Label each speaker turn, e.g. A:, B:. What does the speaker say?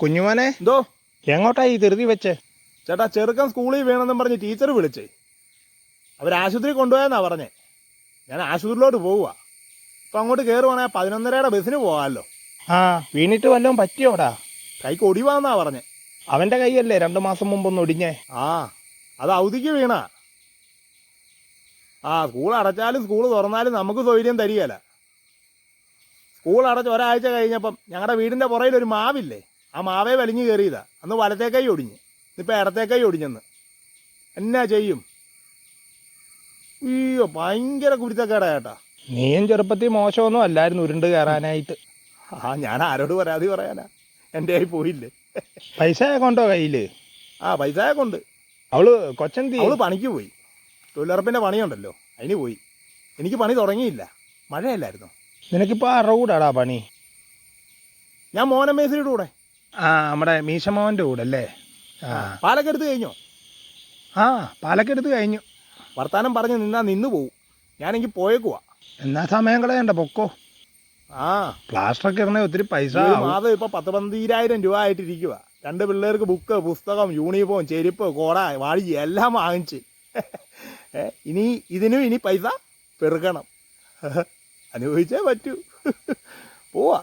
A: കുഞ്ഞുമോനെ
B: എന്തോ
A: എങ്ങോട്ടായി ധൃതി വെച്ച്?
B: ചേട്ടാ, ചെറുക്കൻ സ്കൂളിൽ വീണെന്നും പറഞ്ഞ് ടീച്ചർ വിളിച്ചേ. അവർ ആശുപത്രി കൊണ്ടുപോയെന്നാ പറഞ്ഞേ. ഞാൻ ആശുപത്രിയിലോട്ട് പോവുക. ഇപ്പം അങ്ങോട്ട് കയറുവാണെങ്കിൽ 11:30 ബസ്സിന് പോകാമല്ലോ.
A: ആ, വീണിട്ട് വല്ലതും പറ്റിയോടാ?
B: കൈക്ക് ഒടിവാന്നാ പറഞ്ഞേ.
A: അവന്റെ കൈയല്ലേ 2 മാസം മുമ്പൊന്ന് ഒടിഞ്ഞേ?
B: ആ, അത് അവധിക്ക് വീണാ. ആ, സ്കൂൾ അടച്ചാലും സ്കൂൾ തുറന്നാലും നമുക്ക് സൗകര്യം തരികയില്ല. സ്കൂൾ അടച്ച് ഒരാഴ്ച കഴിഞ്ഞപ്പം ഞങ്ങളുടെ വീടിൻ്റെ പുറയിൽ ഒരു മാവില്ലേ, ആ മാവേ വലിഞ്ഞു കയറിയതാ. അന്ന് വലത്തേക്കൈ ഒടിഞ്ഞ്, ഇന്നിപ്പോൾ ഇടത്തേക്കൈ ഒടിഞ്ഞെന്ന്. എന്നാ ചെയ്യും? അയ്യോ, ഭയങ്കര കുരുത്തക്കേടാ ചേട്ടാ.
A: നീയും ചെറുപ്പത്തിൽ മോശമൊന്നും അല്ലായിരുന്നു ഉരുണ്ട് കയറാനായിട്ട്.
B: ആ, ഞാൻ ആരോട് പരാതി പറയാനാ? എൻ്റെ കയ്യിൽ പോയില്ലേ.
A: പൈസ കൊണ്ടോ കയ്യില്?
B: ആ, പൈസയൊക്കെ ഉണ്ട്.
A: അവള് കൊച്ചന്തി?
B: അവള് പണിക്ക് പോയി. തൊഴിലുറപ്പിൻ്റെ പണിയുണ്ടല്ലോ, അതിന് പോയി. എനിക്ക് പണി തുടങ്ങിയില്ല, മഴയല്ലായിരുന്നു.
A: നിനക്കിപ്പോൾ അറിവൂടാടാ പണി?
B: ഞാൻ മോനമേശ്വരിയുടെ കൂടെ.
A: ആ, നമ്മുടെ മീശമോൻ്റെ കൂടെ അല്ലേ? ആ,
B: പാലൊക്കെ എടുത്ത് കഴിഞ്ഞോ?
A: ആ, പാലൊക്കെ എടുത്ത് കഴിഞ്ഞു.
B: വർത്താനം പറഞ്ഞ് നിന്നാ നിന്ന് പോവും. ഞാനെങ്കിൽ പോയേക്കുവാ.
A: എന്നാ സമയം കളയണ്ട, പൊക്കോ.
B: ആ,
A: പ്ലാസ്റ്ററൊക്കെ ഇറങ്ങി ഒത്തിരി പൈസ
B: ഒരു മാസം ഇപ്പം 10-12,000 രൂപ ആയിട്ടിരിക്കുക. 2 പിള്ളേർക്ക് ബുക്ക്, പുസ്തകം, യൂണിഫോം, ചെരുപ്പ്, കോട, വാഴി എല്ലാം വാങ്ങിച്ച്. ഇതിനും പൈസ പെറുക്കണം. അനുഭവിച്ചേ പറ്റൂ. പോവാ.